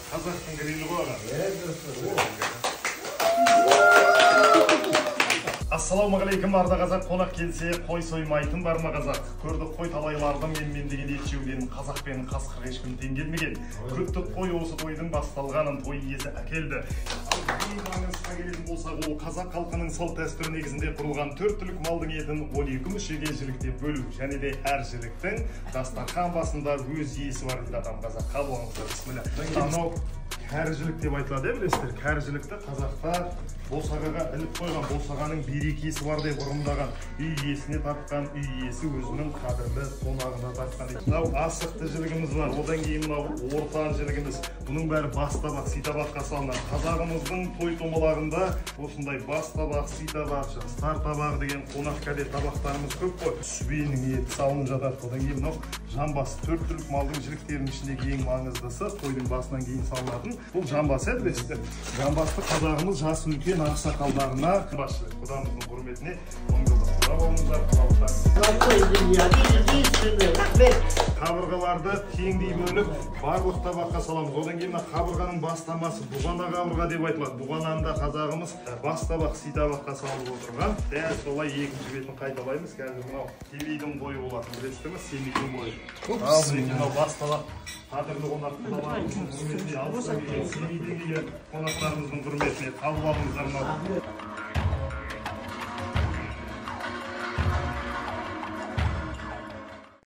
Қазақтың грилі ғой аға. Ассалаумағалейкум, арда қазақ. Қонақ келсе қой соймайтын бар ма қазақ? Көрдік қой талайлардың мен деген ет жеуден қазақ пен қасқыр ешкім тең келмеген. Күттік қой осы тойдың басталғанын той иесі әкелді. Ең маңызға келетін болсақ, ол қазақ халқының салт дәстүрі негізінде құрылған 4 түлік малдың етін 12 мүшеге жіліктеп бөлу, және де әр жіліктің дастархан басында өз иесі бар дейді атам қазақ. Қалуыңыздар, бісміллә. Анау кәржілік деп айтылады, білесіздер. Кәржілікті қазақтар босағаға іліп қойған, босағаның берекесі бар деп ұрымдаған, үй иесіне тартқан, үй иесі өзінің қадірлі қонағына тартқан. Мынау асықты жілігіміз бар, одан кейін мынау ортан жілігіміз. Бұның бәрі бас табақ, сый табаққа салынады. Қазағымыздың той томалағында осындай бас табақ, сый табақ, стар табақ деген қонақ кәде табақтарымыз көп қой. Сүбенің еті салынып жатады. Одан кейін мынау жамбас, 4 түлік малдың жіліктерінің ішіндегі ең маңыздысы тойдың басынан кейін салынатын. Бұл жамбас еді, білесіздер. Жамбасты қазағымыз жас үлкен ақсақалдарына басшы. Құдамыздың құрметіне құда болыңыздар, қабырғаларды теңдей бөліп барлық табаққа саламыз. Одан кейін қабырғаның бастамасы бұғана қабырға деп айтылады. Бұғананда қазағымыз бас табақ, сый табаққа салып отырған. Дәл солай екінші бетін қайталаймыз. Қазір мынау семейдің бойы болатын, білесіздер ме? Семейдің бойы. Ал мынау бас табақ қадірлі қонақтарымыздың құрметіне, алыстан келген семейден келген қонақтарымыздың құрметіне қалып алыңыздар.